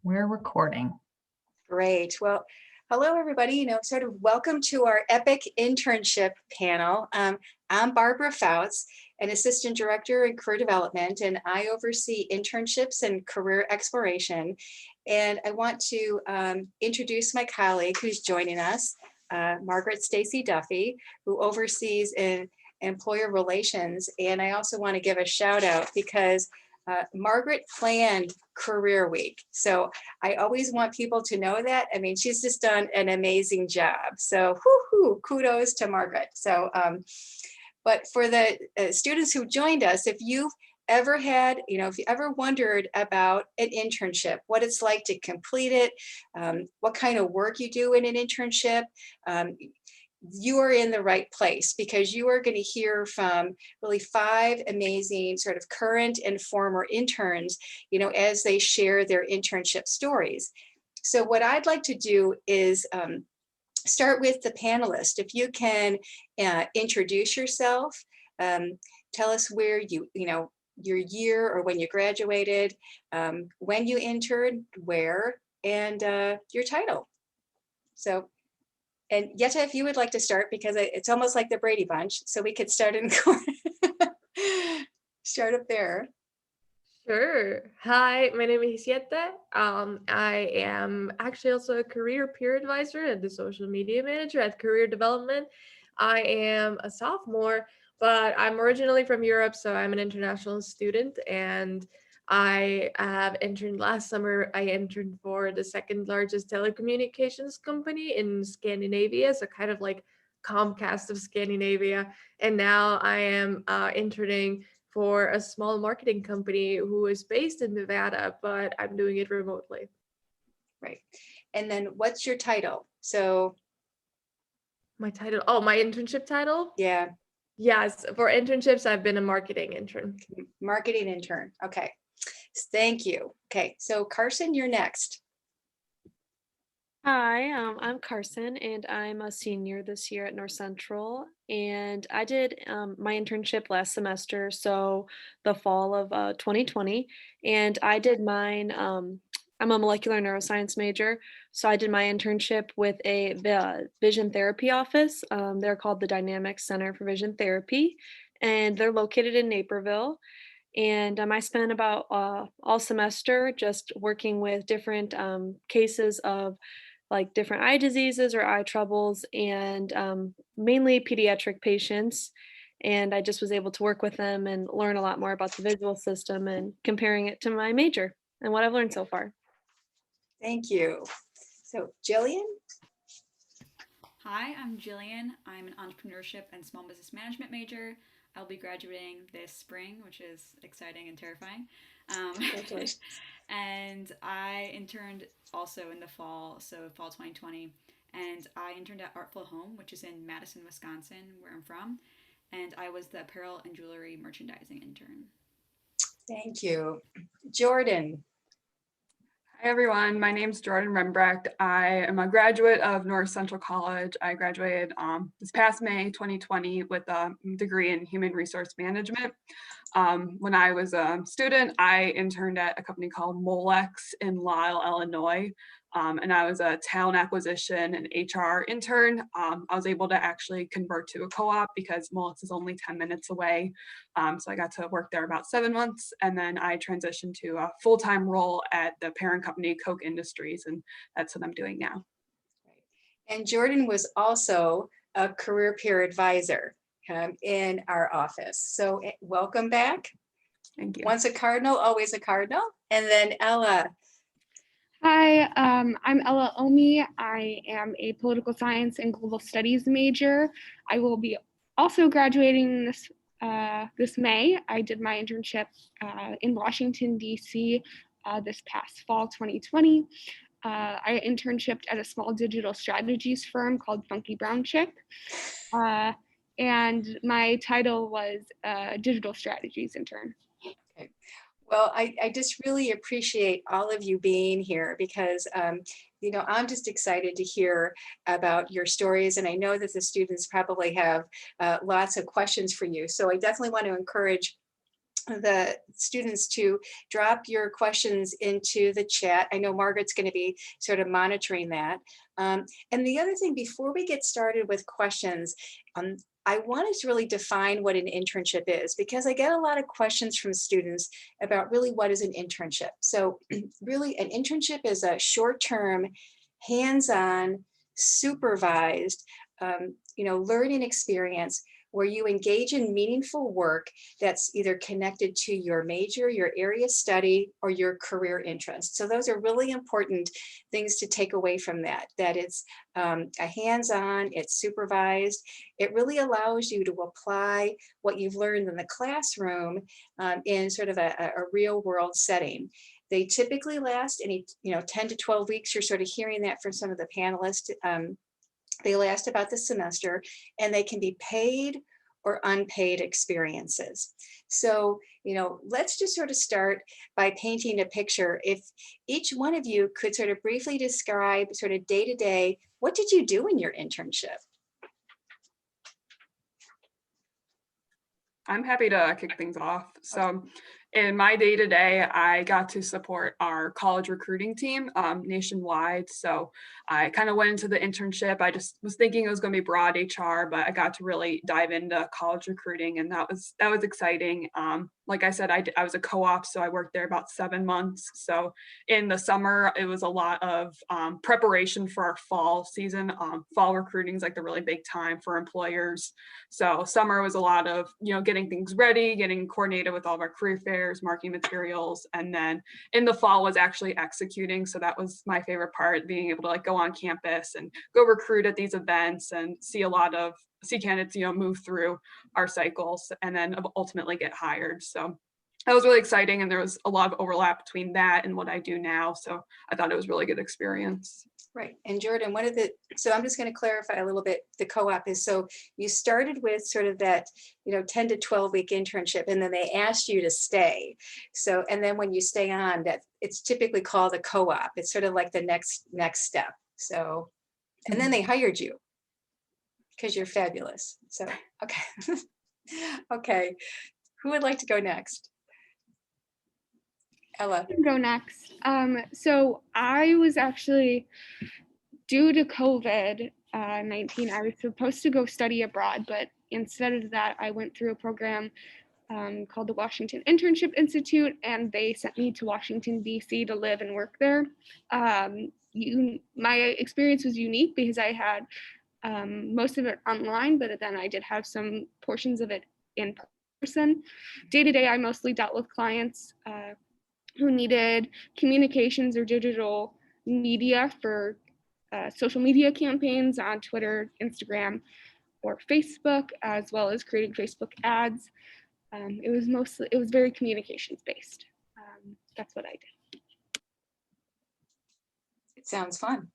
We're recording. Great. Well, hello, everybody. Sort of welcome to our epic internship panel. I'm Barbara Fouts, an assistant director in career development, and I oversee internships and career exploration. And I want to introduce my colleague who's joining us, Margaret Stacy Duffy, who oversees employer relations. And I also want to give a shout out because Margaret planned Career Week. So I always want people to know that. I mean, she's just done an amazing job. So kudos to Margaret. So, but for the students who joined us, if you've ever had, if you ever wondered about an internship, what it's like to complete it, what kind of work you do in an internship, you are in the right place because you are going to hear from really 5 amazing sort of current and former interns, as they share their internship stories. So what I'd like to do is start with the panelists. If you can introduce yourself, tell us where your year or when you graduated, when you interned, where, and your title. So. And Yetta, if you would like to start, because it's almost like the Brady Bunch, so we could start start up there. Sure. Hi, my name is Yetta. I am actually also a career peer advisor and the social media manager at Career Development. I am a sophomore, but I'm originally from Europe, so I'm an international student, and I have interned last summer. I interned for the second largest telecommunications company in Scandinavia, so kind of like Comcast of Scandinavia. And now I am interning for a small marketing company who is based in Nevada, but I'm doing it remotely. Right. And then what's your title? So my internship title? Yeah. Yes, for internships, I've been a marketing intern. Marketing intern. Okay. Thank you. Okay. So Carson, you're next. Hi, I'm Carson, and I'm a senior this year at North Central. And I did my internship last semester, so the fall of 2020. And I did mine. I'm a molecular neuroscience major, so I did my internship with a vision therapy office. They're called the Dynamic Center for Vision Therapy, and they're located in Naperville. And I spent about all semester just working with different cases of like different eye diseases or eye troubles, and mainly pediatric patients. And I just was able to work with them and learn a lot more about the visual system and comparing it to my major and what I've learned so far. Thank you. So Jillian? Hi, I'm Jillian. I'm an entrepreneurship and small business management major. I'll be graduating this spring, which is exciting and terrifying. And I interned also in the fall, so fall 2020. And I interned at Artful Home, which is in Madison, Wisconsin, where I'm from. And I was the apparel and jewelry merchandising intern. Thank you. Jordan. Hi everyone, my name is Jordan Rembrecht. I am a graduate of North Central College. I graduated this past May 2020 with a degree in human resource management. When I was a student, I interned at a company called Molex in Lisle, Illinois. And I was a talent acquisition and HR intern. I was able to actually convert to a co-op because Molex is only 10 minutes away. So I got to work there about 7 months, and then I transitioned to a full-time role at the parent company, Koch Industries, and that's what I'm doing now. And Jordan was also a career peer advisor in our office. So welcome back. Thank you. Once a Cardinal, always a Cardinal. And then Ella. Hi, I'm Ella Omi. I am a political science and global studies major. I will be also graduating this May. I did my internship in Washington, D.C. This past fall, 2020. I internshiped at a small digital strategies firm called Funky Brown Chick. And my title was digital strategies intern. Okay. Well, I just really appreciate all of you being here because, I'm just excited to hear about your stories. And I know that the students probably have lots of questions for you. So I definitely want to encourage the students to drop your questions into the chat. I know Margaret's going to be sort of monitoring that. And the other thing, before we get started with questions, I wanted to really define what an internship is, because I get a lot of questions from students about really what is an internship. So really an internship is a short-term, hands-on, supervised, learning experience where you engage in meaningful work that's either connected to your major, your area of study, or your career interest. So those are really important things to take away from that, that it's a hands-on, it's supervised. It really allows you to apply what you've learned in the classroom in sort of a real world setting. They typically last 10 to 12 weeks. You're sort of hearing that from some of the panelists. They last about the semester, and they can be paid or unpaid experiences. So, let's just sort of start by painting a picture. If each one of you could sort of briefly describe sort of day to day, what did you do in your internship? I'm happy to kick things off. So in my day-to-day, I got to support our college recruiting team nationwide. So I kind of went into the internship. I just was thinking it was going to be broad HR, but I got to really dive into college recruiting, and that was exciting. Like I said, I was a co-op, so I worked there about 7 months. So in the summer, it was a lot of preparation for our fall season. Fall recruiting is like the really big time for employers. So summer was a lot of, getting things ready, getting coordinated with all of our career fairs, marketing materials. And then in the fall was actually executing. So that was my favorite part, being able to like go on campus and go recruit at these events and see candidates, move through our cycles and then ultimately get hired. So that was really exciting. And there was a lot of overlap between that and what I do now. So I thought it was a really good experience. Right. And Jordan, so I'm just going to clarify a little bit, the co-op is, so you started with sort of that, 10 to 12 week internship, and then they asked you to stay. So, and then when you stay on, that it's typically called a co-op. It's sort of like the next step. So, and then they hired you because you're fabulous. So, okay. Okay. Who would like to go next? Ella. I can go next. So I was actually, due to COVID-19, I was supposed to go study abroad, but instead of that, I went through a program called the Washington Internship Institute, and they sent me to Washington, D.C. to live and work there. My experience was unique because I had most of it online, but then I did have some portions of it in person. Day to day, I mostly dealt with clients who needed communications or digital media for social media campaigns on Twitter, Instagram, or Facebook, as well as creating Facebook ads. It was very communications based. That's what I did. It sounds fun.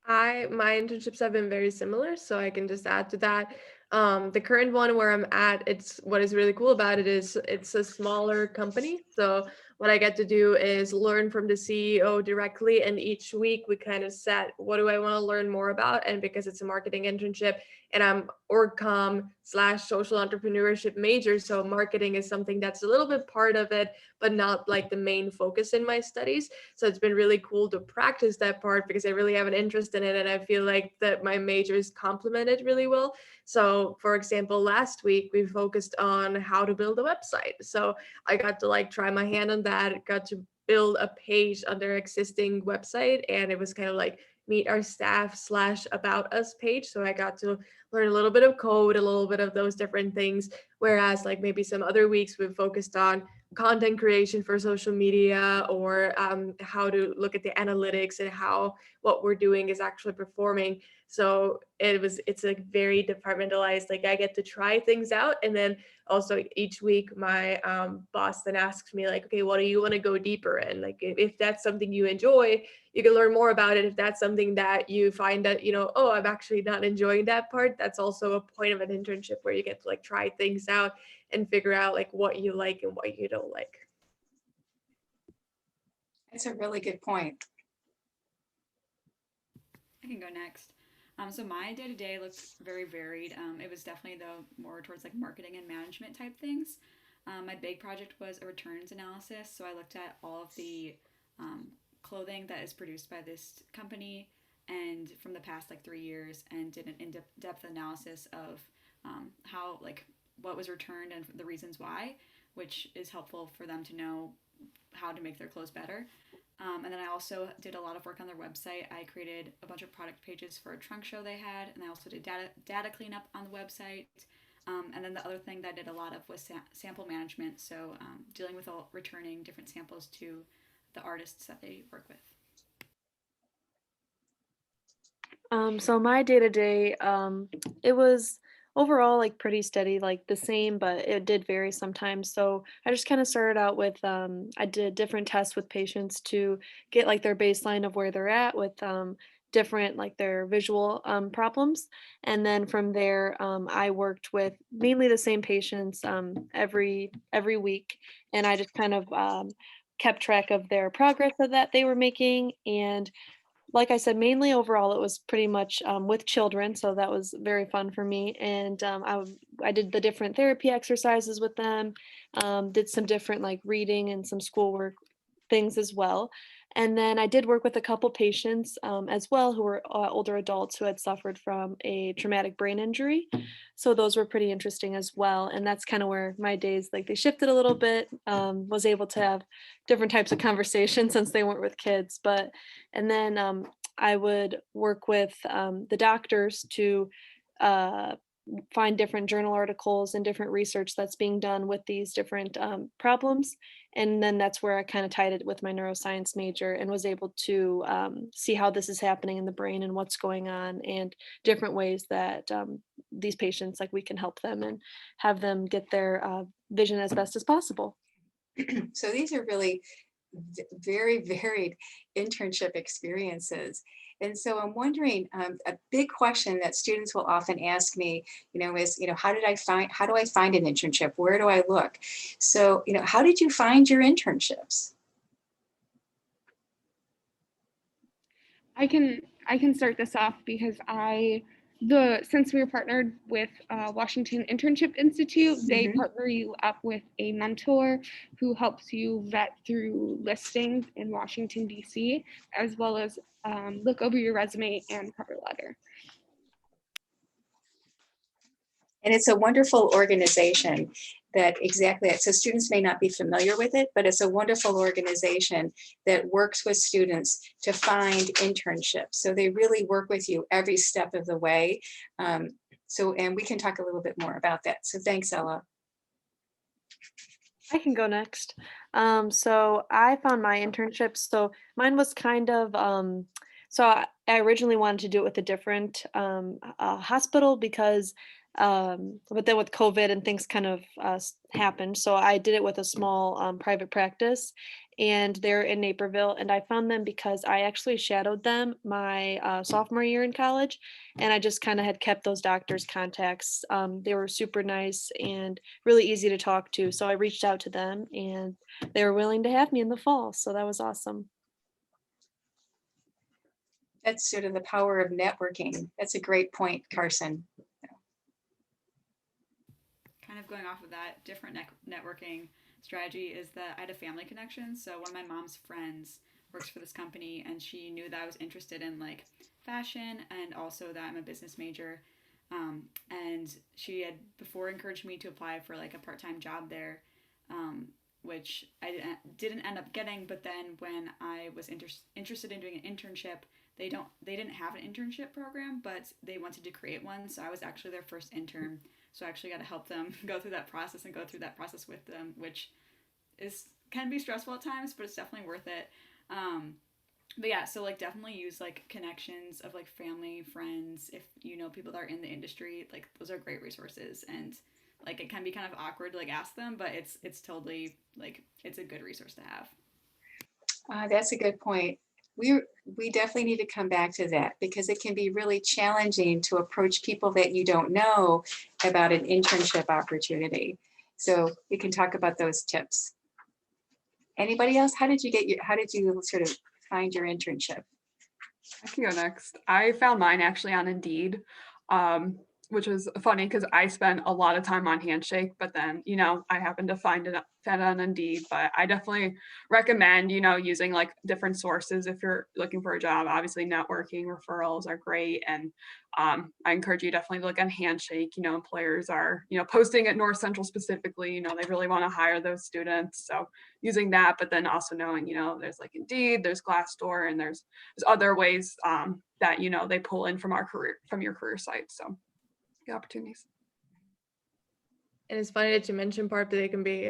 My internships have been very similar, so I can just add to that. The current one where I'm at, what is really cool about it is it's a smaller company. So what I get to do is learn from the CEO directly, and each week we kind of set what do I want to learn more about. And because it's a marketing internship and I'm org-com / social entrepreneurship major, so marketing is something that's a little bit part of it, but not like the main focus in my studies. So it's been really cool to practice that part because I really have an interest in it, and I feel like that my major is complemented really well. So for example, last week we focused on how to build a website. So I got to like try my hand on that, got to build a page on their existing website, and it was kind of like meet our staff / about us page. So I got to learn a little bit of code, a little bit of those different things. Whereas like maybe some other weeks we've focused on content creation for social media, or how to look at the analytics and how what we're doing is actually performing. So it's like very departmentalized. Like I get to try things out, and then also each week my boss then asks me like, okay, what do you want to go deeper in? Like if that's something you enjoy, you can learn more about it. If that's something that you find that, oh, I'm actually not enjoying that part, that's also a point of an internship where you get to like try things out and figure out like what you like and what you don't like. That's a really good point. I can go next. So my day to day looked very varied. It was definitely though more towards like marketing and management type things. My big project was a returns analysis. So I looked at all of the um, clothing that is produced by this company and from the past like 3 years, and did an in-depth analysis of how like what was returned and the reasons why, which is helpful for them to know how to make their clothes better. And then I also did a lot of work on their website. I created a bunch of product pages for a trunk show they had, and I also did data cleanup on the website. And then the other thing that I did a lot of was sample management, so dealing with all returning different samples to the artists that they work with. So my day to day, it was overall like pretty steady, like the same, but it did vary sometimes. So I just kind of started out with, I did different tests with patients to get like their baseline of where they're at with different like their visual problems, and then from there, I worked with mainly the same patients every week, and I just kind of kept track of their progress that they were making. And like I said, mainly overall, it was pretty much with children, so that was very fun for me. And I did the different therapy exercises with them, did some different like reading and some schoolwork things as well. And then I did work with a couple patients as well who were older adults who had suffered from a traumatic brain injury. So those were pretty interesting as well. And that's kind of where my days like they shifted a little bit. Was able to have different types of conversations since they weren't with kids, but and then I would work with the doctors to uh, find different journal articles and different research that's being done with these different problems. And then that's where I kind of tied it with my neuroscience major and was able to see how this is happening in the brain and what's going on and different ways that these patients, like we can help them and have them get their vision as best as possible. So these are really very varied internship experiences. And so I'm wondering, a big question that students will often ask me, is, how do I find an internship? Where do I look? So, how did you find your internships? I can start this off because since we were partnered with Washington Internship Institute, they partner you up with a mentor who helps you vet through listings in Washington D.C. as well as look over your resume and cover letter. And it's a wonderful organization so students may not be familiar with it, but it's a wonderful organization that works with students to find internships. So they really work with you every step of the way. And we can talk a little bit more about that. So thanks, Ella. I can go next. So I found my internships. So mine was kind of I originally wanted to do it with a different hospital because but then with COVID and things kind of happened. So I did it with a small private practice, and they're in Naperville. And I found them because I actually shadowed them my sophomore year in college, and I just kind of had kept those doctors' contacts. They were super nice and really easy to talk to. So I reached out to them, and they were willing to have me in the fall. So that was awesome. That's sort of the power of networking. That's a great point, Carson. Kind of going off of that, different networking strategy is that I had a family connection. So one of my mom's friends works for this company, and she knew that I was interested in like fashion and also that I'm a business major. And she had before encouraged me to apply for like a part-time job there, which I didn't end up getting. But then when I was interested in doing an internship, they didn't have an internship program, but they wanted to create one. So I was actually their first intern. So I actually got to help them go through that process and go through that process with them, which can be stressful at times, but it's definitely worth it. But yeah, so like definitely use like connections of like family, friends, if you know people that are in the industry, like those are great resources. And like it can be kind of awkward to like ask them, but it's totally like it's a good resource to have. That's a good point. We definitely need to come back to that because it can be really challenging to approach people that you don't know about an internship opportunity. So we can talk about those tips. Anybody else? How did you sort of find your internship? I can go next. I found mine actually on Indeed, which was funny because I spent a lot of time on Handshake, but then, I happened to find it on Indeed. But I definitely recommend, using like different sources if you're looking for a job. Obviously, networking referrals are great. And I encourage you definitely to look on Handshake. Employers are, posting at North Central specifically, they really want to hire those students. So using that, but then also knowing, there's like Indeed, there's Glassdoor, and there's other ways that they pull in from your career site. So the opportunities. And it's funny that you mentioned part that it can be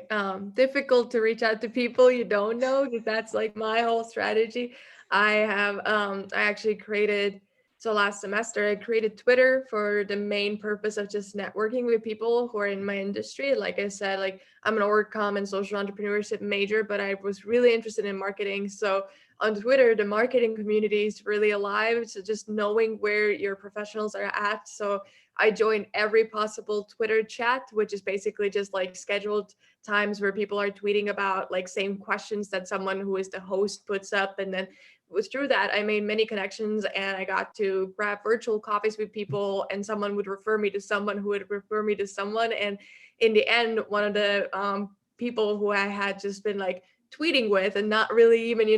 difficult to reach out to people you don't know, because that's like my whole strategy. I actually created, so last semester I created Twitter for the main purpose of just networking with people who are in my industry. Like I said, like I'm an org comm and social entrepreneurship major, but I was really interested in marketing. So on Twitter, the marketing community is really alive. So just knowing where your professionals are at. So I join every possible Twitter chat, which is basically just like scheduled times where people are tweeting about like same questions that someone who is the host puts up. And then it was through that I made many connections, and I got to grab virtual coffees with people, and someone would refer me to someone who would refer me to someone. And in the end, one of the people who I had just been like tweeting with and not really even,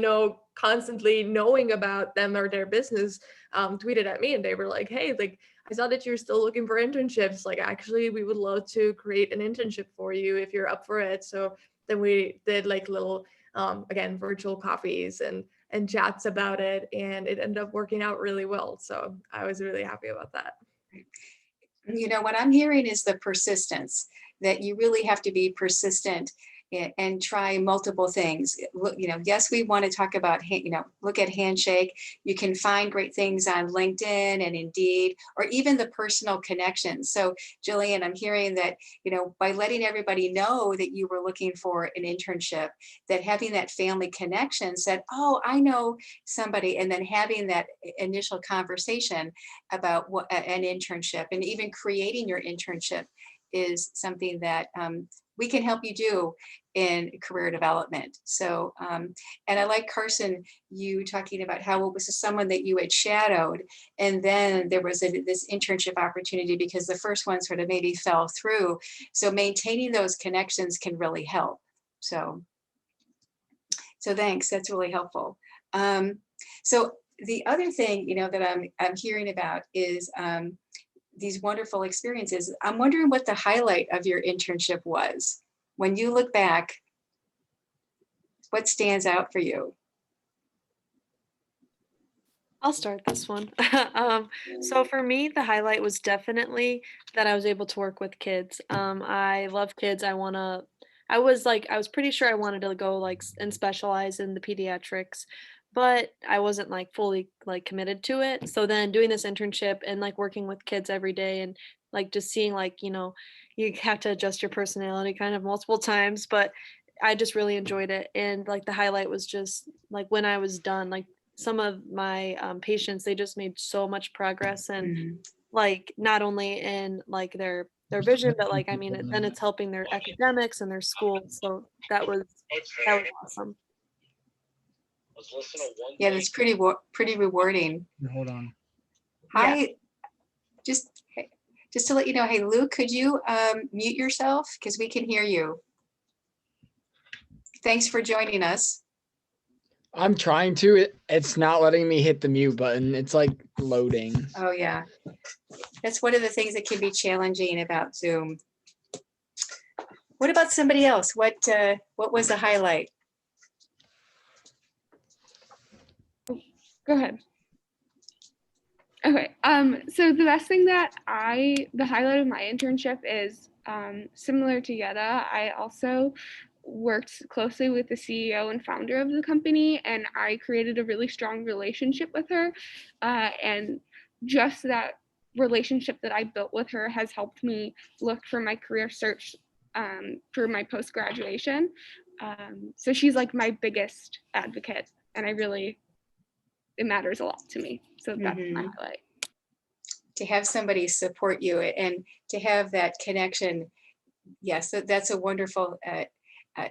constantly knowing about them or their business, tweeted at me, and they were like, hey, like, I saw that you're still looking for internships. Like, actually, we would love to create an internship for you if you're up for it. So then we did like little, again, virtual coffees and chats about it, and it ended up working out really well. So I was really happy about that. What I'm hearing is the persistence, that you really have to be persistent and try multiple things. Yes, we want to talk about, look at Handshake. You can find great things on LinkedIn and Indeed, or even the personal connections. So Jillian, I'm hearing that, by letting everybody know that you were looking for an internship, that having that family connection said, oh, I know somebody, and then having that initial conversation about what an internship, and even creating your internship is something that we can help you do in career development. So, and I like, Carson, you talking about how it was someone that you had shadowed, and then there was this internship opportunity because the first one sort of maybe fell through. So maintaining those connections can really help. So thanks, that's really helpful. So the other thing, that I'm hearing about is these wonderful experiences. I'm wondering what the highlight of your internship was. When you look back, what stands out for you? I'll start this one. So for me, the highlight was definitely that I was able to work with kids. I love kids. I was pretty sure I wanted to go and specialize in the pediatrics, but I wasn't like fully like committed to it. So then doing this internship and like working with kids every day and like just seeing you have to adjust your personality kind of multiple times, but I just really enjoyed it. And like the highlight was just like when I was done, like some of my patients, they just made so much progress, and like not only in like their vision, but like I mean then it's helping their academics and their school. So that was awesome. Yeah, that's pretty rewarding. Hold on. Hi, just to let you know, hey Luke, could you mute yourself, because we can hear you. Thanks for joining us. I'm trying to. It's not letting me hit the mute button. It's like loading. Oh yeah, that's one of the things that can be challenging about Zoom. What about somebody else? What was the highlight? Go ahead. Okay. So the best thing the highlight of my internship is similar to Yetta. I also worked closely with the CEO and founder of the company, and I created a really strong relationship with her. And just that relationship that I built with her has helped me look for my career search for my post-graduation. So she's like my biggest advocate, and it matters a lot to me. So that's my highlight. To have somebody support you and to have that connection. Yes, that's a wonderful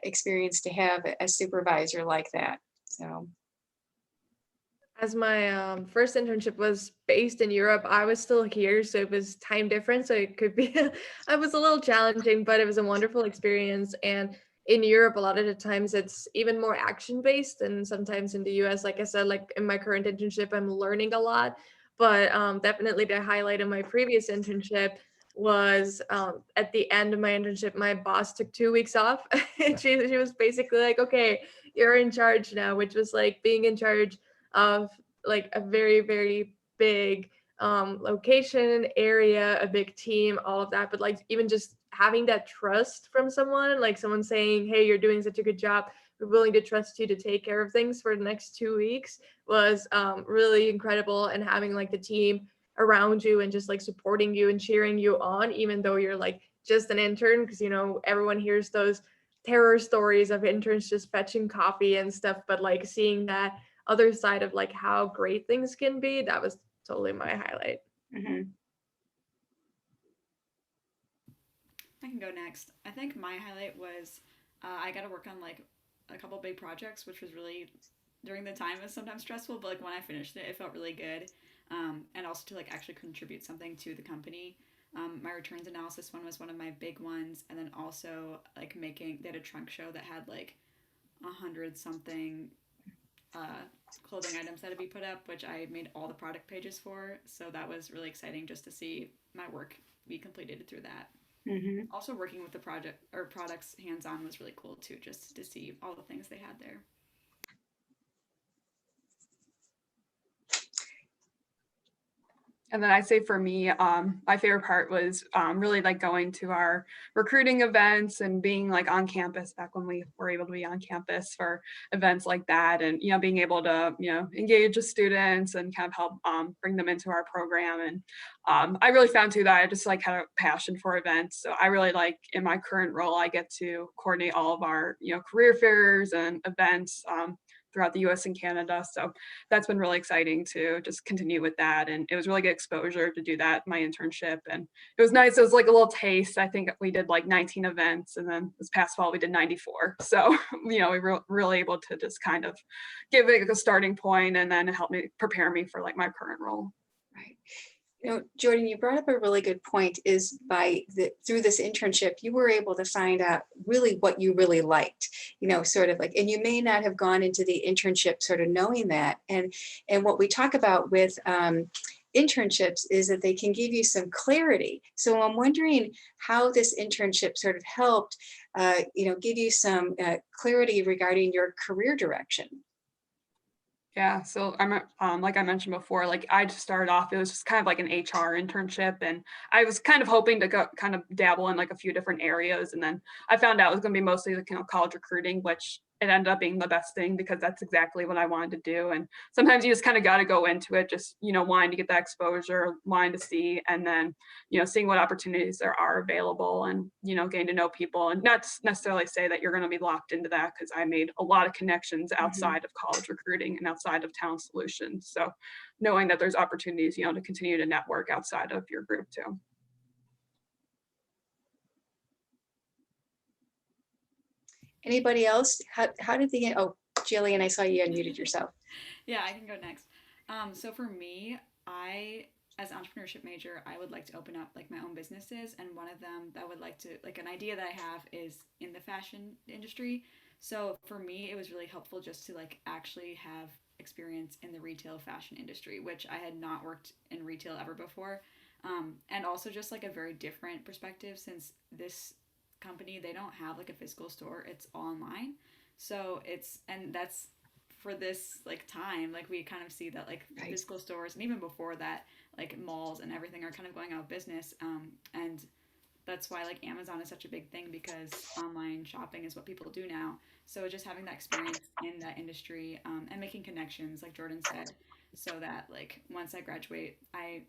experience to have a supervisor like that. So As my first internship was based in Europe, I was still here, so it was time difference. So it could be, I was a little challenging, but it was a wonderful experience. And in Europe, a lot of the times it's even more action based, and sometimes in the US, like I said, like in my current internship, I'm learning a lot. But definitely the highlight of my previous internship was at the end of my internship, my boss took 2 weeks off. And she was basically like, okay, you're in charge now, which was like being in charge of like a very, very big location, area, a big team, all of that. But like even just having that trust from someone, like someone saying, hey, you're doing such a good job, we're willing to trust you to take care of things for the next 2 weeks was really incredible. And having like the team around you and just like supporting you and cheering you on, even though you're like just an intern, because you know everyone hears those terror stories of interns just fetching coffee and stuff, but like seeing that other side of like how great things can be, that was totally my highlight. Mhm. I can go next. I think my highlight was I got to work on like a couple big projects, which was really during the time was sometimes stressful, but like when I finished it, it felt really good. And also to like actually contribute something to the company. My returns analysis one was one of my big ones, and then also like making they had a trunk show that had like 100 something uh, clothing items that had to be put up, which I made all the product pages for. So that was really exciting just to see my work be completed through that. Mhm. Also, working with the project or products hands on was really cool too, just to see all the things they had there. And then I'd say for me, my favorite part was really like going to our recruiting events and being like on campus back when we were able to be on campus for events like that, and being able to engage with students and kind of help bring them into our program. And I really found too that I just like had a passion for events. So I really like in my current role, I get to coordinate all of our career fairs and events. Throughout the US and Canada. So that's been really exciting to just continue with that. And it was really good exposure to do that, my internship. And it was nice. It was like a little taste. I think we did like 19 events, and then this past fall we did 94. So, we were really able to just kind of give it a starting point, and then help me prepare me for like my current role. Right. Jordan, you brought up a really good point, is through this internship, you were able to find out really what you really liked, sort of like, and you may not have gone into the internship sort of knowing that. And what we talk about with internships is that they can give you some clarity. So I'm wondering how this internship sort of helped, give you some clarity regarding your career direction. Yeah, so I'm like I mentioned before, like I just started off, it was just kind of like an HR internship, and I was kind of hoping to go kind of dabble in like a few different areas, and then I found out it was going to be mostly the college recruiting, which it ended up being the best thing because that's exactly what I wanted to do. And sometimes you just kind of got to go into it, just wanting to get that exposure, wanting to see, and then seeing what opportunities there are available, and getting to know people, and not necessarily say that you're going to be locked into that, because I made a lot of connections outside of college recruiting and outside of Talent Solutions. So knowing that there's opportunities to continue to network outside of your group too. Anybody else? How did Jillian, I saw you unmuted yourself. Yeah, I can go next. So for me, as an entrepreneurship major, I would like to open up like my own businesses, and one of them that I would like to like an idea that I have is in the fashion industry. So for me, it was really helpful just to like actually have experience in the retail fashion industry, which I had not worked in retail ever before, and also just like a very different perspective, since this company, they don't have like a physical store; it's all online. So that's for this like time, like we kind of see that like Right. physical stores, and even before that, like malls and everything are kind of going out of business, and that's why like Amazon is such a big thing, because online shopping is what people do now. So just having that experience in that industry, and making connections, like Jordan said, so that like once I graduate, I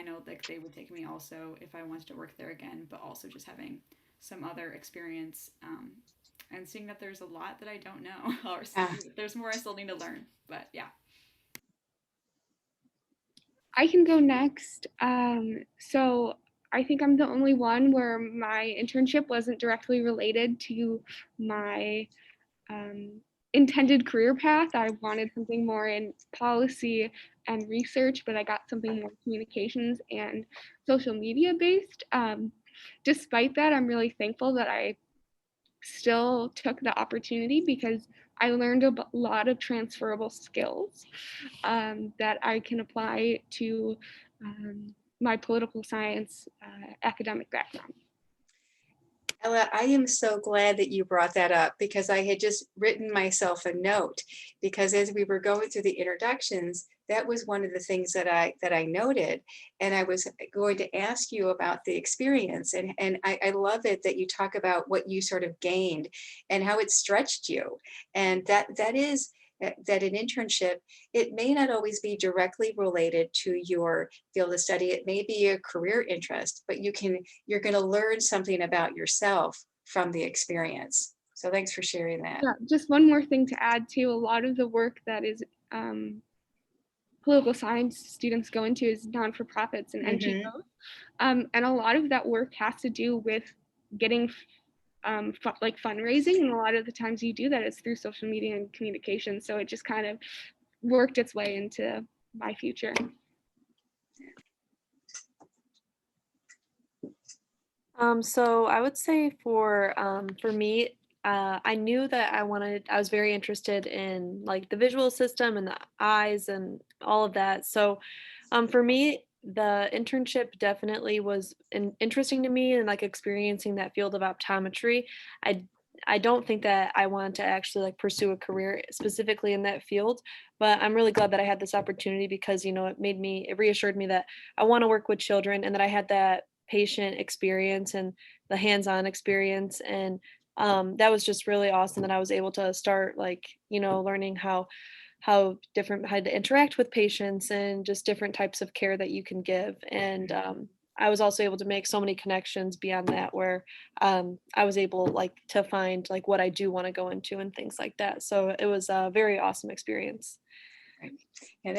know like they would take me also if I wanted to work there again, but also just having some other experience, and seeing that there's a lot that I don't know, or there's more I still need to learn. But yeah. I can go next. So I think I'm the only one where my internship wasn't directly related to my intended career path. I wanted something more in policy and research, but I got something more communications and social media based. Despite that, I'm really thankful that I still took the opportunity because I learned a lot of transferable skills that I can apply to my political science academic background. Ella, I am so glad that you brought that up because I had just written myself a note because as we were going through the introductions, that was one of the things that I noted. And I was going to ask you about the experience. And I love it that you talk about what you sort of gained and how it stretched you. And that is that an internship, it may not always be directly related to your field of study. It may be a career interest, but you're going to learn something about yourself from the experience. So thanks for sharing that. Yeah, just one more thing to add to a lot of the work that is political science students go into is non-for-profits and NGOs. And a lot of that work has to do with getting like fundraising, and a lot of the times you do that is through social media and communication. So it just kind of worked its way into my future. So I would say for me, I knew that I was very interested in like the visual system and the eyes and all of that. So for me, the internship definitely was interesting to me, and like experiencing that field of optometry. I I don't think that I wanted to actually like pursue a career specifically in that field, but I'm really glad that I had this opportunity because, you know, it reassured me that I want to work with children and that I had that patient experience and the hands-on experience. And that was just really awesome that I was able to start like, you know, learning how to interact with patients and just different types of care that you can give. And I was also able to make so many connections beyond that where I was able like to find like what I do want to go into and things like that. So it was a very awesome experience. Right. And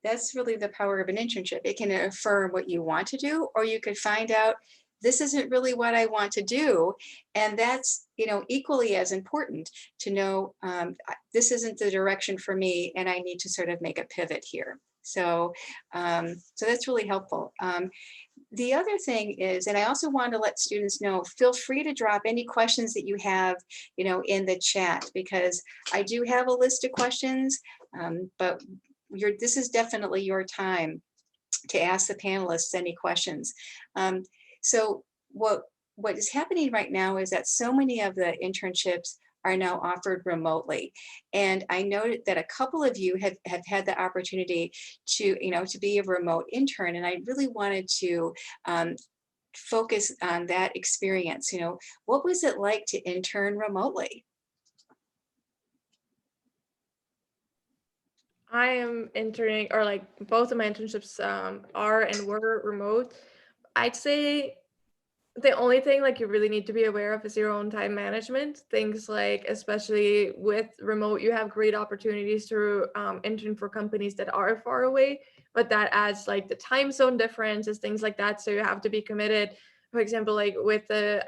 that's really the power of an internship. It can affirm what you want to do, or you could find out this isn't really what I want to do. And that's, you know, equally as important to know this isn't the direction for me and I need to sort of make a pivot here. So, so that's really helpful. The other thing is, and I also want to let students know, feel free to drop any questions that you have, you know, in the chat, because I do have a list of questions, but this is definitely your time to ask the panelists any questions. So what is happening right now is that so many of the internships are now offered remotely. And I noted that a couple of you have had the opportunity to, you know, to be a remote intern. And I really wanted to focus on that experience. You know, what was it like to intern remotely? I am interning, or like both of my internships are and were remote. I'd say the only thing like you really need to be aware of is your own time management. Things like, especially with remote, you have great opportunities to intern for companies that are far away, but that adds like the time zone differences, things like that. So you have to be committed. For example, like with the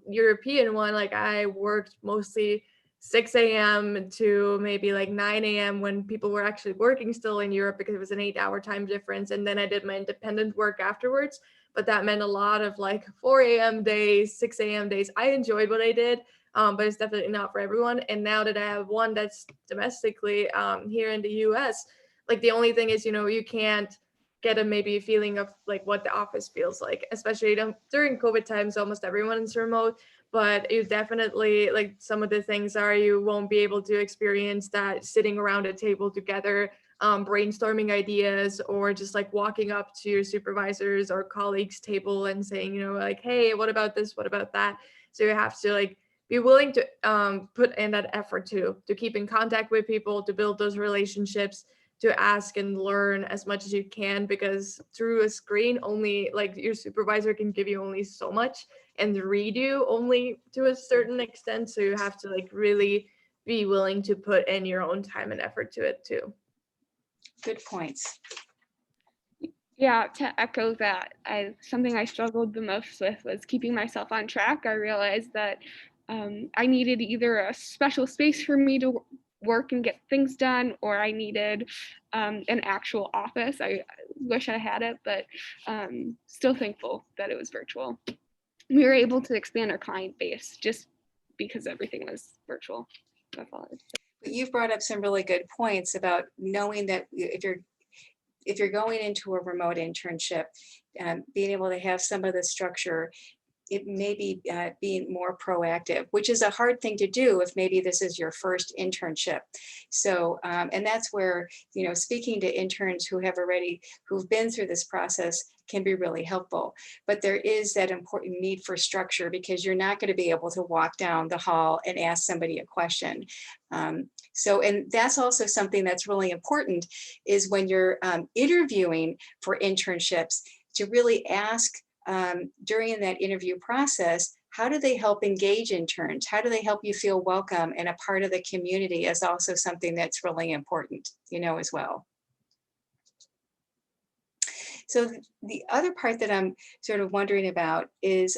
European one, like I worked mostly 6 a.m. to maybe like 9 a.m. when people were actually working still in Europe because it was an 8-hour time difference. And then I did my independent work afterwards. But that meant a lot of like 4 a.m. days, 6 a.m. days. I enjoyed what I did, but it's definitely not for everyone. And now that I have one that's domestically here in the US, like the only thing is, you know, you can't get a maybe feeling of like what the office feels like, especially, you know, during COVID times, almost everyone is remote. But you definitely, like, some of the things are you won't be able to experience that sitting around a table together, brainstorming ideas, or just like walking up to your supervisors or colleagues table and saying, you know, like, hey, what about this, what about that? So you have to like be willing to put in that effort to keep in contact with people, to build those relationships, to ask and learn as much as you can, because through a screen only like your supervisor can give you only so much and read you only to a certain extent. So you have to like really be willing to put in your own time and effort to it too. Good points. Yeah, to echo that, something I struggled the most with was keeping myself on track. I realized that I needed either a special space for me to work and get things done, or I needed an actual office. I wish I had it, but still thankful that it was virtual. We were able to expand our client base just because everything was virtual. That's all. But you've brought up some really good points about knowing that if you're going into a remote internship, being able to have some of the structure, it may be being more proactive, which is a hard thing to do if maybe this is your first internship. So, and that's where, you know, speaking to interns who've been through this process can be really helpful. But there is that important need for structure, because you're not going to be able to walk down the hall and ask somebody a question. So, and that's also something that's really important, is when you're interviewing for internships, to really ask during that interview process, how do they help engage interns? How do they help you feel welcome and a part of the community, is also something that's really important, you know, as well. So the other part that I'm sort of wondering about is,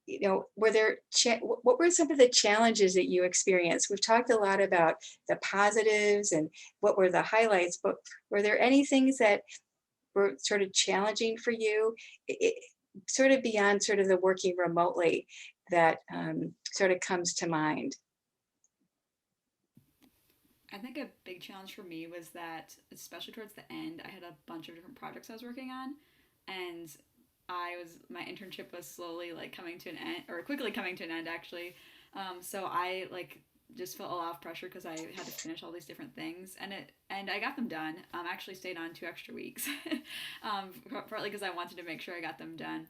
you know, what were some of the challenges that you experienced? We've talked a lot about the positives and what were the highlights, but were there any things that were sort of challenging for you, sort of beyond sort of the working remotely, that sort of comes to mind? I think a big challenge for me was that, especially towards the end, I had a bunch of different projects I was working on, and my internship was slowly like coming to an end, or quickly coming to an end actually. So I like just felt a lot of pressure because I had to finish all these different things, and I got them done. I actually stayed on 2 extra weeks, partly because I wanted to make sure I got them done.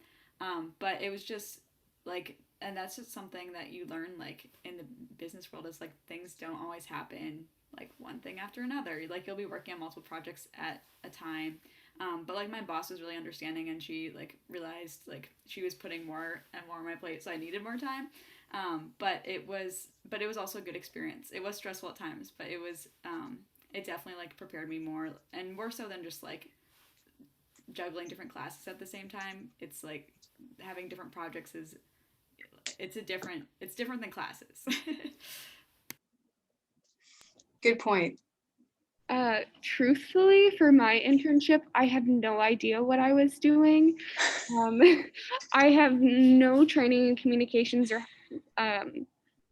But it was just like, and that's just something that you learn like in the business world, is like things don't always happen like one thing after another. Like you'll be working on multiple projects at a time. But like my boss was really understanding, and she like realized like she was putting more and more on my plate, so I needed more time. But it was also a good experience. It was stressful at times, but it definitely like prepared me more, and more so than just like juggling different classes at the same time. It's like having different projects it's different than classes. Good point. Truthfully, for my internship, I had no idea what I was doing. I have no training in communications, or I'm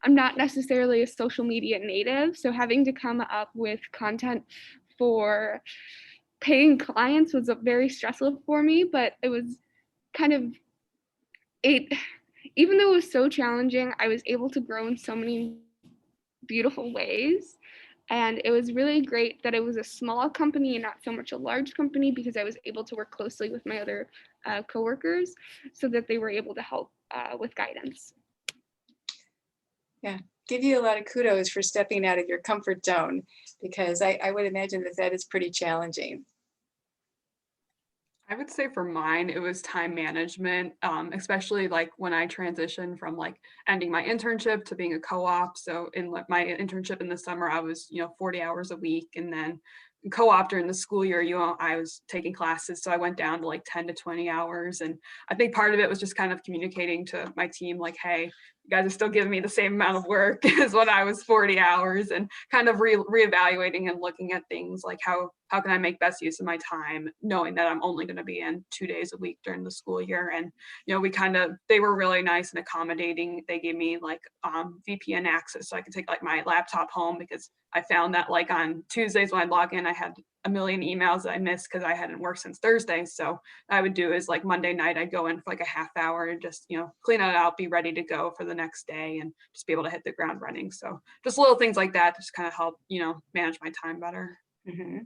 not necessarily a social media native, so having to come up with content for paying clients was very stressful for me, but it was kind of even though it was so challenging, I was able to grow in so many beautiful ways. And it was really great that it was a small company and not so much a large company, because I was able to work closely with my other coworkers so that they were able to help with guidance. Yeah, give you a lot of kudos for stepping out of your comfort zone, because I would imagine that is pretty challenging. I would say for mine, it was time management, especially like when I transitioned from like ending my internship to being a co-op. So in like my internship in the summer, I was, 40 hours a week. And then co-op during the school year, I was taking classes. So I went down to like 10 to 20 hours. And I think part of it was just kind of communicating to my team, like, hey, you guys are still giving me the same amount of work as when I was 40 hours, and kind of reevaluating and looking at things like how can I make best use of my time, knowing that I'm only going to be in 2 days a week during the school year. And, they were really nice and accommodating. They gave me like VPN access, so I could take like my laptop home, because I found that like on Tuesdays when I log in, I had a million emails that I missed because I hadn't worked since Thursday. So I would do is like Monday night, I'd go in for like a half hour and just, clean it out, be ready to go for the next day, and just be able to hit the ground running. So just little things like that just kind of help, manage my time better. Mm-hmm.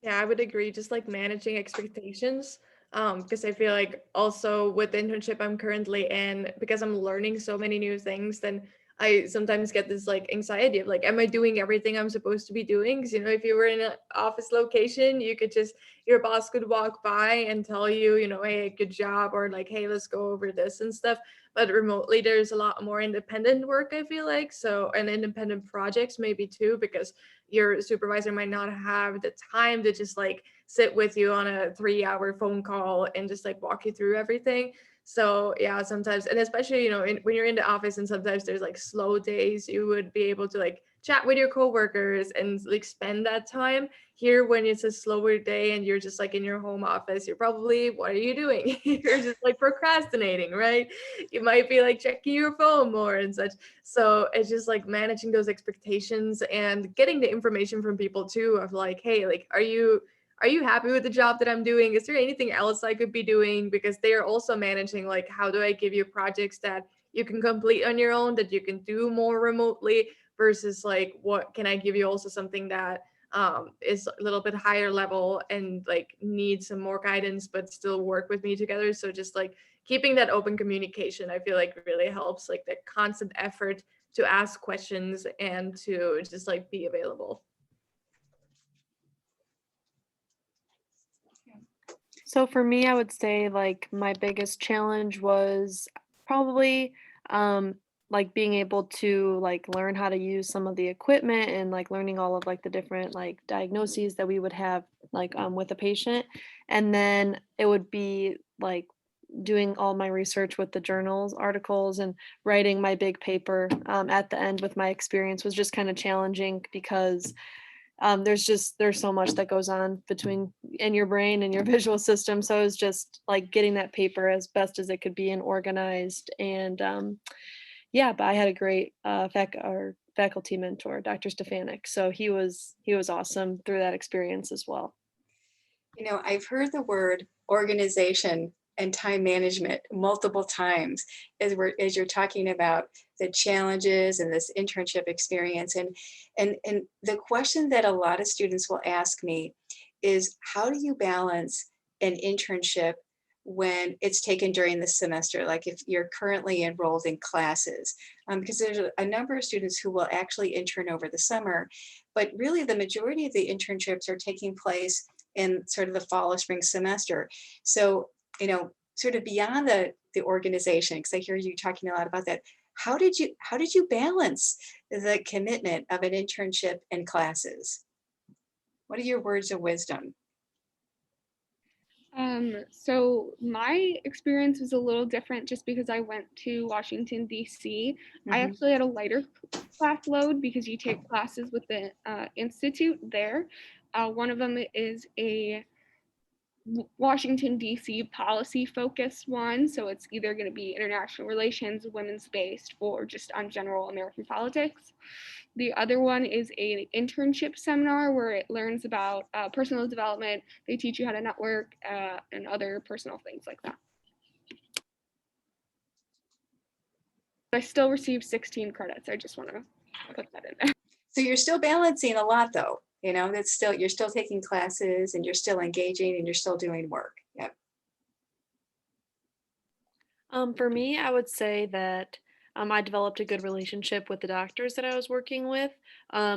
Yeah, I would agree. Just like managing expectations. Because I feel like also with the internship I'm currently in, because I'm learning so many new things, then I sometimes get this like anxiety of like, am I doing everything I'm supposed to be doing? Because, if you were in an office location, you could just, your boss could walk by and tell you, hey, good job, or like, hey, let's go over this and stuff. But remotely, there's a lot more independent work, I feel like. So, and independent projects maybe too, because your supervisor might not have the time to just like sit with you on a 3-hour phone call and just like walk you through everything. So yeah, sometimes, and especially, when you're in the office and sometimes there's like slow days, you would be able to like chat with your coworkers and like spend that time. Here, when it's a slower day and you're just like in your home office, you're probably, what are you doing? You're just like procrastinating, right? You might be like checking your phone more and such. So it's just like managing those expectations and getting the information from people too of like, hey, like, are you happy with the job that I'm doing? Is there anything else I could be doing? Because they are also managing like, how do I give you projects that you can complete on your own, that you can do more remotely, versus like, what can I give you also something that is a little bit higher level and like needs some more guidance, but still work with me together. So just like keeping that open communication, I feel like really helps, like the constant effort to ask questions and to just like be available. So for me, I would say like my biggest challenge was probably like being able to like learn how to use some of the equipment and like learning all of like the different like diagnoses that we would have like with a patient. And then it would be like doing all my research with the journals, articles, and writing my big paper at the end with my experience was just kind of challenging because there's so much that goes on between in your brain and your visual system. So it was just like getting that paper as best as it could be and organized. And yeah, but I had a great faculty mentor, Dr. Stefanik. So he was awesome through that experience as well. I've heard the word organization and time management multiple times as you're talking about the challenges and this internship experience. And the question that a lot of students will ask me is, how do you balance an internship when it's taken during the semester, like if you're currently enrolled in classes? Because there's a number of students who will actually intern over the summer, but really the majority of the internships are taking place in sort of the fall or spring semester. So, sort of beyond the organization, because I hear you talking a lot about that. How did you balance the commitment of an internship and classes? What are your words of wisdom? So my experience was a little different just because I went to Washington, D.C. I actually had a lighter class load because you take classes with the institute there. One of them is a Washington, D.C. policy focused one. So it's either going to be international relations, women's based, or just on general American politics. The other one is an internship seminar where it learns about personal development. They teach you how to network and other personal things like that. I still receive 16 credits. I just want to put that in there. So you're still balancing a lot though. You're still taking classes and you're still engaging and you're still doing work. Yep. For me, I would say that I developed a good relationship with the doctors that I was working with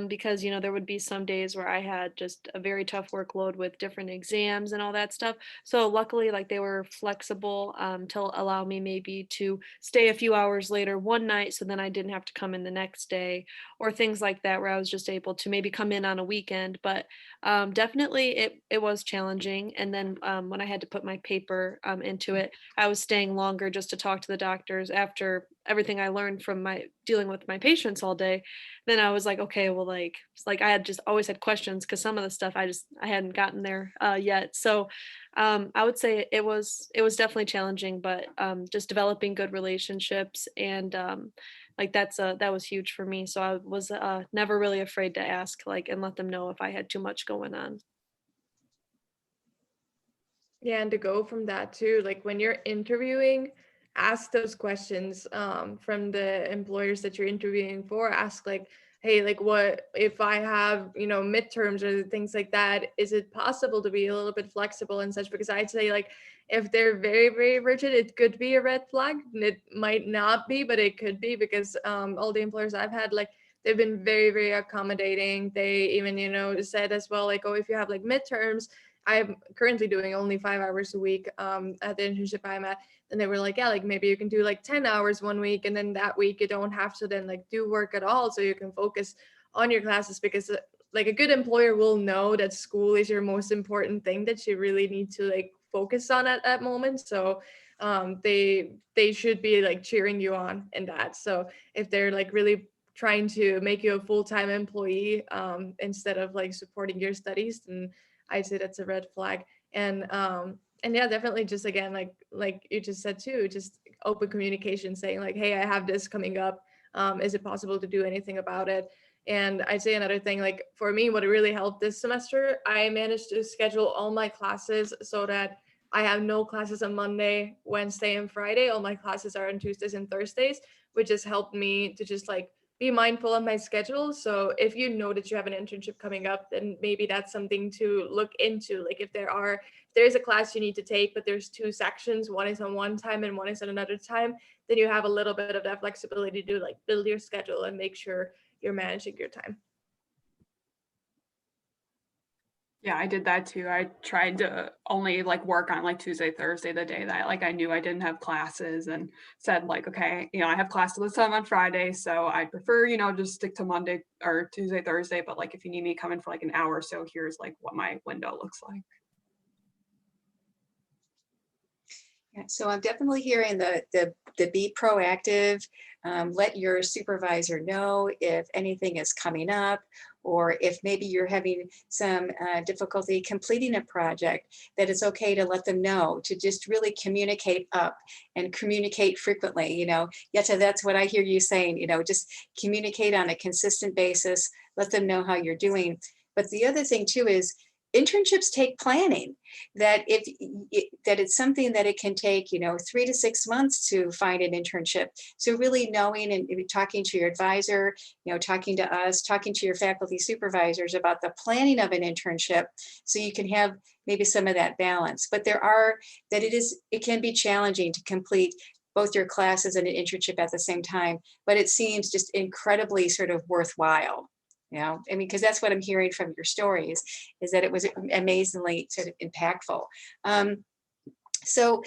because, there would be some days where I had just a very tough workload with different exams and all that stuff. So luckily, like they were flexible to allow me maybe to stay a few hours later one night so then I didn't have to come in the next day or things like that where I was just able to maybe come in on a weekend. But definitely it was challenging. And then when I had to put my paper into it, I was staying longer just to talk to the doctors after everything I learned from my dealing with my patients all day. Then I was like, okay, well, like it's like I had just always had questions because some of the stuff I hadn't gotten there yet. So I would say it was definitely challenging, but just developing good relationships and like that was huge for me. So I was never really afraid to ask like and let them know if I had too much going on. Yeah, and to go from that too, like when you're interviewing, ask those questions from the employers that you're interviewing for. Ask like, hey, like what if I have, midterms or things like that? Is it possible to be a little bit flexible and such? Because I'd say like if they're very, very rigid, it could be a red flag. And it might not be, but it could be because all the employers I've had, like they've been very, very accommodating. They even, said as well, like, oh, if you have like midterms, I'm currently doing only 5 hours a week at the internship I'm at. And they were like, yeah, like maybe you can do like 10 hours one week. And then that week you don't have to then like do work at all. So you can focus on your classes because like a good employer will know that school is your most important thing that you really need to like focus on at that moment. So they should be like cheering you on in that. So if they're like really trying to make you a full-time employee instead of like supporting your studies, then I'd say that's a red flag. And yeah, definitely just again, like you just said too, just open communication, saying like, hey, I have this coming up. Is it possible to do anything about it? And I'd say another thing, like for me, what really helped this semester, I managed to schedule all my classes so that I have no classes on Monday, Wednesday, and Friday. All my classes are on Tuesdays and Thursdays, which has helped me to just like be mindful of my schedule. So if you know that you have an internship coming up, then maybe that's something to look into. Like if there's a class you need to take, but there's two sections, one is on one time and one is on another time, then you have a little bit of that flexibility to like build your schedule and make sure you're managing your time. Yeah, I did that too. I tried to only like work on like Tuesday, Thursday, the day that like I knew I didn't have classes, and said like, okay, I have classes with some on Friday, so I prefer, just stick to Monday or Tuesday, Thursday. But like if you need me to come in for like an hour or so, here's like what my window looks like. Yeah, so I'm definitely hearing the be proactive, let your supervisor know if anything is coming up, or if maybe you're having some difficulty completing a project, that it's okay to let them know, to just really communicate up and communicate frequently. Yetta, that's what I hear you saying, just communicate on a consistent basis, let them know how you're doing. But the other thing too is internships take planning, that it's something that it can take 3 to 6 months to find an internship. So really knowing and talking to your advisor, talking to us, talking to your faculty supervisors about the planning of an internship, so you can have maybe some of that balance. But it can be challenging to complete both your classes and an internship at the same time, but it seems just incredibly sort of worthwhile. Because that's what I'm hearing from your stories, is that it was amazingly sort of impactful. So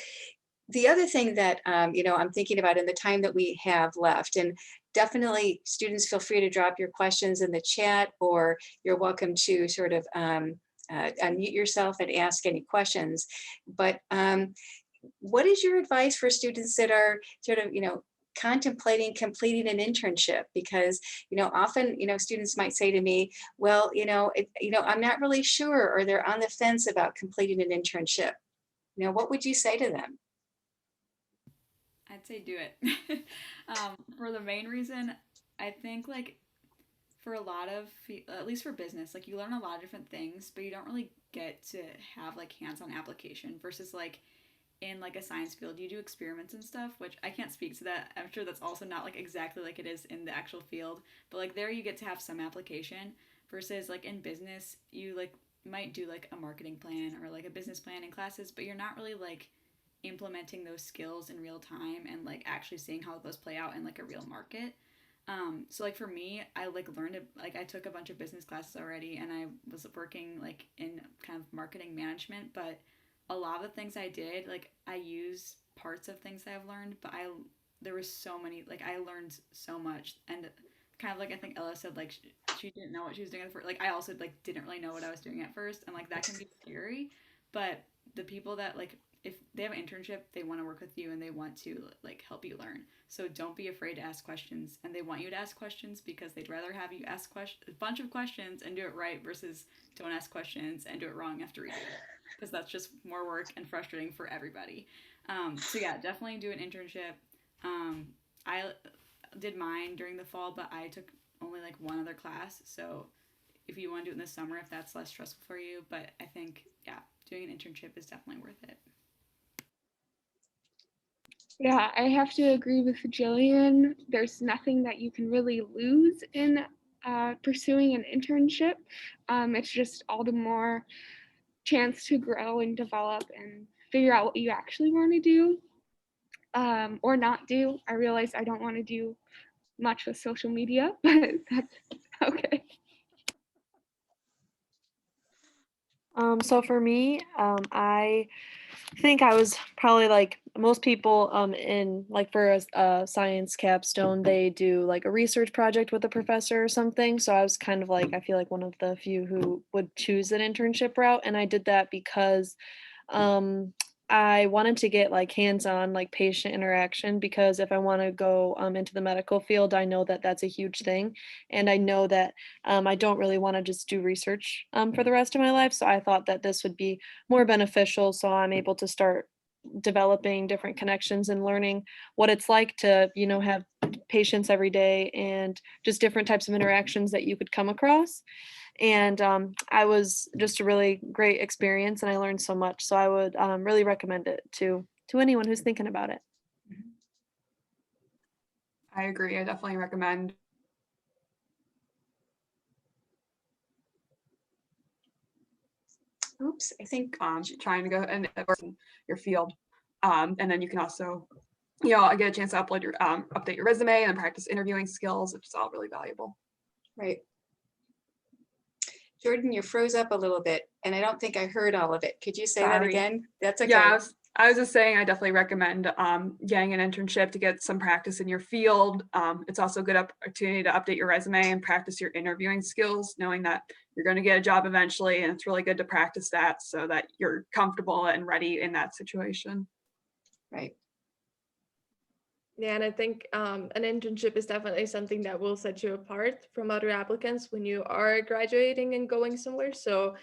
the other thing that, I'm thinking about in the time that we have left, and definitely students feel free to drop your questions in the chat, or you're welcome to sort of unmute yourself and ask any questions. But what is your advice for students that are sort of, contemplating completing an internship? Because often students might say to me, well, I'm not really sure, or they're on the fence about completing an internship. What would you say to them? I'd say do it. For the main reason, I think like for a lot of, at least for business, like you learn a lot of different things, but you don't really get to have like hands-on application versus like in like a science field, you do experiments and stuff, which I can't speak to that. I'm sure that's also not like exactly like it is in the actual field, but like there you get to have some application versus like in business, you like might do like a marketing plan or like a business plan in classes, but you're not really like implementing those skills in real time and like actually seeing how those play out in like a real market. So like for me, I like learned it, like I took a bunch of business classes already, and I was working like in kind of marketing management, but a lot of the things I did, like I use parts of things that I've learned, but there was so many, like I learned so much. And kind of like I think Ella said, like she didn't know what she was doing at first. Like I also like didn't really know what I was doing at first, and like that can be scary. But the people that like, if they have an internship, they want to work with you and they want to like help you learn. So don't be afraid to ask questions, and they want you to ask questions because they'd rather have you ask a bunch of questions and do it right versus don't ask questions and do it wrong after reading it, because that's just more work and frustrating for everybody. So yeah, definitely do an internship. I did mine during the fall, but I took only like one other class. So if you want to do it in the summer, if that's less stressful for you, but I think, yeah, doing an internship is definitely worth it. Yeah, I have to agree with Jillian. There's nothing that you can really lose in pursuing an internship. It's just all the more chance to grow and develop and figure out what you actually want to do or not do. I realize I don't want to do much with social media, but that's okay. So for me, I think I was probably like most people in like for a science capstone, they do like a research project with a professor or something. So I was kind of like, I feel like one of the few who would choose an internship route. And I did that because I wanted to get like hands-on like patient interaction because if I want to go into the medical field, I know that that's a huge thing, and I know that I don't really want to just do research for the rest of my life. So I thought that this would be more beneficial. So I'm able to start developing different connections and learning what it's like to, you know, have patients every day and just different types of interactions that you could come across. And I was just a really great experience, and I learned so much. So I would really recommend it to anyone who's thinking about it. I agree. I definitely recommend. Oops, I think Trying to go and your field, and then you can also, get a chance to update your resume and practice interviewing skills, which is all really valuable. right. Jordan, you froze up a little bit, and I don't think I heard all of it. Could you say that Sorry. again? That's okay. Yeah, I was just saying I definitely recommend getting an internship to get some practice in your field. It's also a good opportunity to update your resume and practice your interviewing skills, knowing that you're going to get a job eventually, and it's really good to practice that so that you're comfortable and ready in that situation. Right. Yeah, and I think an internship is definitely something that will set you apart from other applicants when you are graduating and going somewhere. So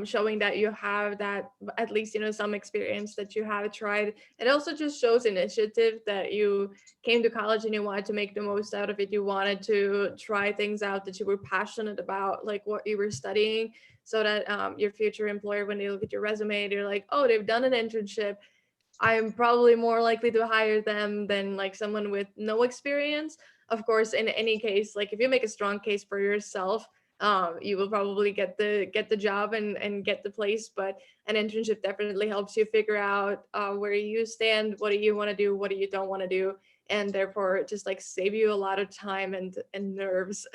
showing that you have that, at least, some experience that you have tried. It also just shows initiative that you came to college and you wanted to make the most out of it. You wanted to try things out that you were passionate about, like what you were studying, so that your future employer, when they look at your resume, they're like, oh, they've done an internship. I'm probably more likely to hire them than like someone with no experience. Of course, in any case, like if you make a strong case for yourself, you will probably get the job and get the place. But an internship definitely helps you figure out where you stand, what do you want to do, what do you don't want to do, and therefore just like save you a lot of time and nerves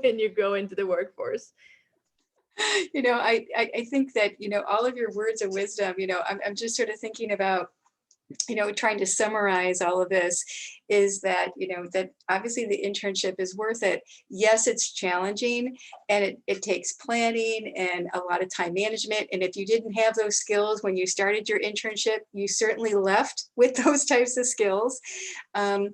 when you go into the workforce. I think that, all of your words of wisdom, I'm just sort of thinking about, trying to summarize all of this is that, that obviously the internship is worth it. Yes, it's challenging, and it takes planning and a lot of time management. And if you didn't have those skills when you started your internship, you certainly left with those types of skills. And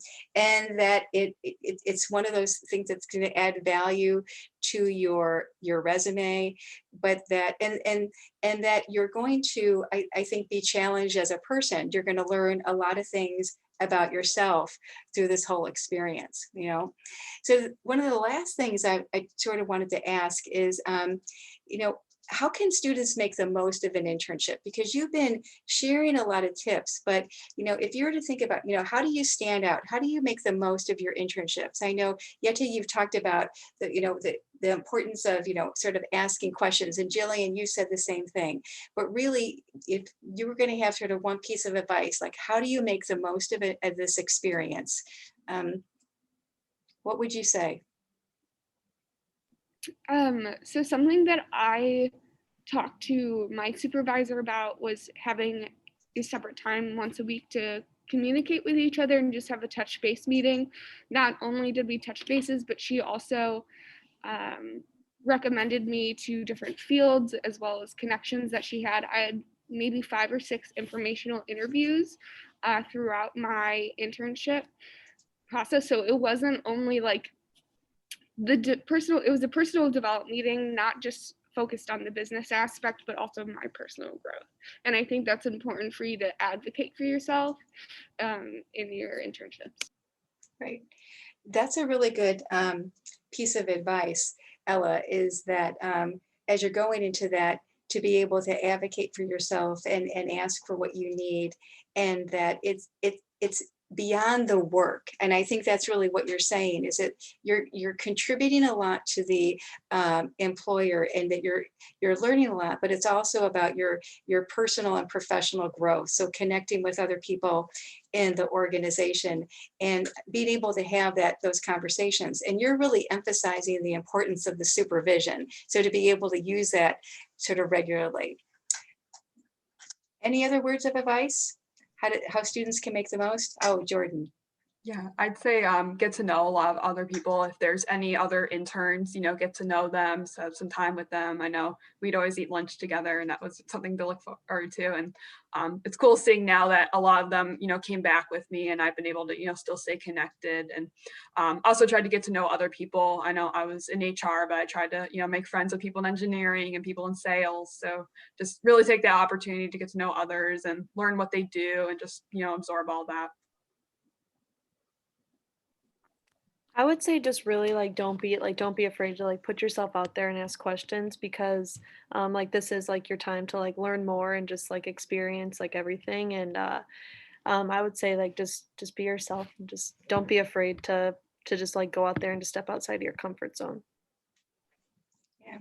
that it's one of those things that's going to add value to your resume, but that and that you're going to, I think, be challenged as a person. You're going to learn a lot of things about yourself through this whole experience, So one of the last things I sort of wanted to ask is, how can students make the most of an internship? Because you've been sharing a lot of tips, but if you were to think about, how do you stand out? How do you make the most of your internships? I know, Yetta, you've talked about the importance of, sort of asking questions, and Jillian, you said the same thing. But really, if you were going to have sort of one piece of advice, like how do you make the most of it, of this experience? What would you say? So something that I talked to my supervisor about was having a separate time once a week to communicate with each other and just have a touch base meeting. Not only did we touch bases, but she also recommended me to different fields as well as connections that she had. I had maybe 5 or 6 informational interviews throughout my internship process. So it wasn't only like it was a personal development meeting, not just focused on the business aspect, but also my personal growth. And I think that's important for you to advocate for yourself in your internships. Right. That's a really good piece of advice, Ella, is that as you're going into that, to be able to advocate for yourself and ask for what you need, and that it's beyond the work. And I think that's really what you're saying, is that you're contributing a lot to the employer, and that you're learning a lot, but it's also about your personal and professional growth. So connecting with other people in the organization and being able to have those conversations. And you're really emphasizing the importance of the supervision. So to be able to use that sort of regularly. Any other words of advice? How students can make the most? Oh, Jordan. Yeah, I'd say get to know a lot of other people. If there's any other interns, get to know them, spend some time with them. I know we'd always eat lunch together, and that was something to look forward to. And it's cool seeing now that a lot of them, came back with me, and I've been able to, still stay connected. And also tried to get to know other people. I know I was in HR, but I tried to, make friends with people in engineering and people in sales. So just really take that opportunity to get to know others and learn what they do, and just, absorb all that. I would say just really like don't be afraid to like put yourself out there and ask questions because like this is like your time to like learn more and just like experience like everything and I would say like just be yourself and just don't be afraid to just like go out there and to step outside of your comfort zone. Yeah.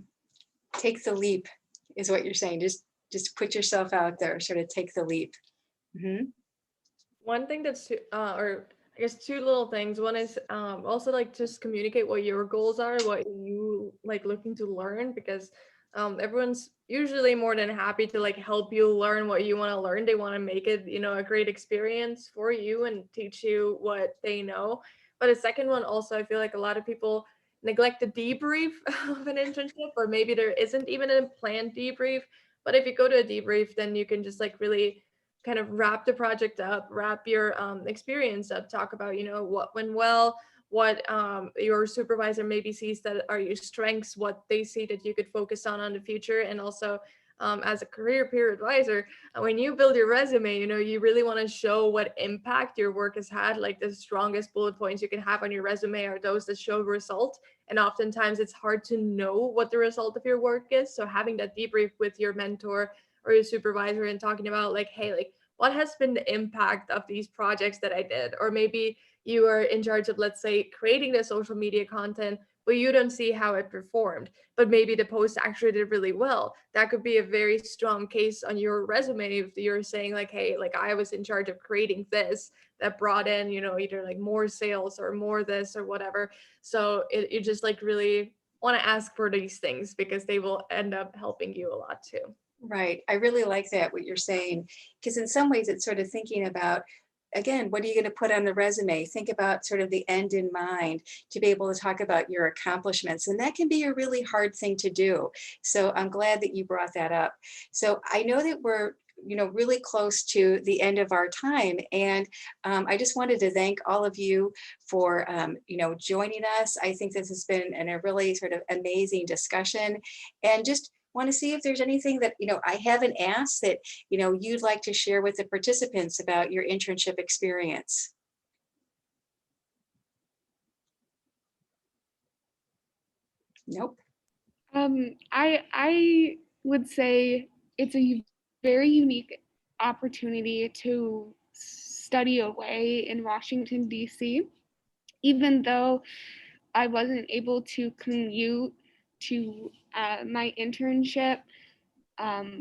Take the leap is what you're saying. Just put yourself out there, sort of take the leap. Hmm. One thing or I guess two little things. One is also like just communicate what your goals are, what you like looking to learn, because everyone's usually more than happy to like help you learn what you want to learn. They want to make it, a great experience for you and teach you what they know. But a second one also, I feel like a lot of people neglect the debrief of an internship, or maybe there isn't even a planned debrief. But if you go to a debrief, then you can just like really kind of wrap the project up, wrap your experience up, talk about, what went well, what your supervisor maybe sees that are your strengths, what they see that you could focus on the future. And also as a career peer advisor, when you build your resume, you really want to show what impact your work has had. Like the strongest bullet points you can have on your resume are those that show result. And oftentimes it's hard to know what the result of your work is. So having that debrief with your mentor or your supervisor and talking about like, hey, like what has been the impact of these projects that I did? Or maybe you are in charge of, let's say, creating the social media content, but you don't see how it performed. But maybe the post actually did really well. That could be a very strong case on your resume if you're saying like, hey, like I was in charge of creating this that brought in, either like more sales or more this or whatever. So you just like really want to ask for these things because they will end up helping you a lot too. Right. I really like that, what you're saying, because in some ways it's sort of thinking about, again, what are you going to put on the resume? Think about sort of the end in mind to be able to talk about your accomplishments. And that can be a really hard thing to do. So I'm glad that you brought that up. So I know that we're really close to the end of our time. And I just wanted to thank all of you for, joining us. I think this has been a really sort of amazing discussion, and just want to see if there's anything that, I haven't asked that, you'd like to share with the participants about your internship experience. Nope. I would say it's a very unique opportunity to study away in Washington, D.C. Even though I wasn't able to commute to my internship,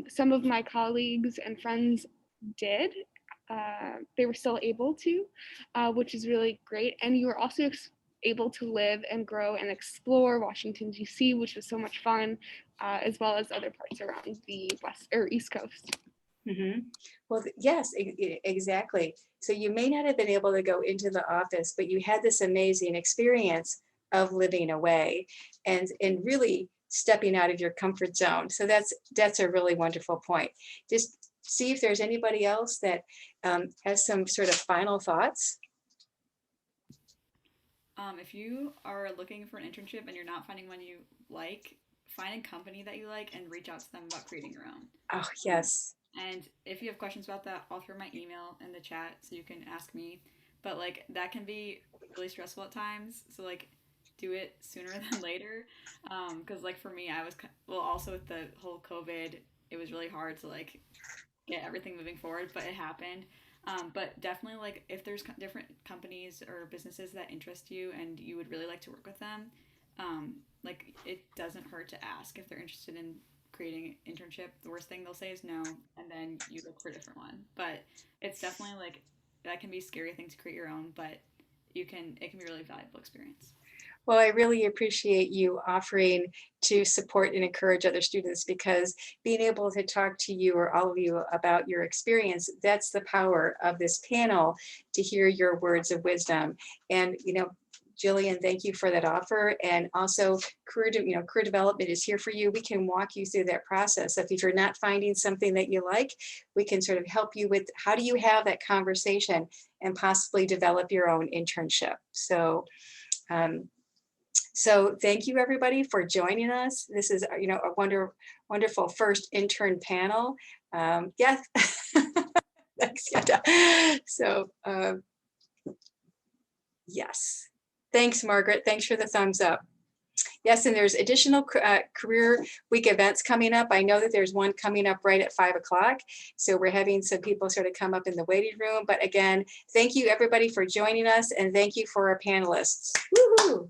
some of my colleagues and friends did. They were still able to, which is really great. And you were also able to live and grow and explore Washington, D.C., which was so much fun, as well as other parts around the West or East Coast. Mm-hmm. Well, yes, exactly. So you may not have been able to go into the office, but you had this amazing experience of living away and really stepping out of your comfort zone. So that's a really wonderful point. Just see if there's anybody else that has some sort of final thoughts. If you are looking for an internship and you're not finding one you like, find a company that you like and reach out to them about creating your own. Oh, Um, yes. and if you have questions about that, I'll throw my email in the chat so you can ask me. But like that can be really stressful at times. So like do it sooner than later. Because like for me, well also with the whole COVID, it was really hard to like get everything moving forward, but it happened. But definitely, like, if there's different companies or businesses that interest you and you would really like to work with them, like, it doesn't hurt to ask if they're interested in creating an internship. The worst thing they'll say is no, and then you look for a different one. But it's definitely like that can be a scary thing to create your own, but it can be a really valuable experience. Well, I really appreciate you offering to support and encourage other students, because being able to talk to you, or all of you, about your experience, that's the power of this panel, to hear your words of wisdom. And, Jillian, thank you for that offer. And also career development is here for you. We can walk you through that process. If you're not finding something that you like, we can sort of help you with how do you have that conversation and possibly develop your own internship. So thank you, everybody, for joining us. This is, a wonderful first intern panel. Yes. Thanks, Yada. So, yes. Thanks, Margaret. Thanks for the thumbs up. Yes, and there's additional Career Week events coming up. I know that there's one coming up right at 5 o'clock. So we're having some people sort of come up in the waiting room. But again, thank you, everybody, for joining us. And thank you for our panelists. Woohoo!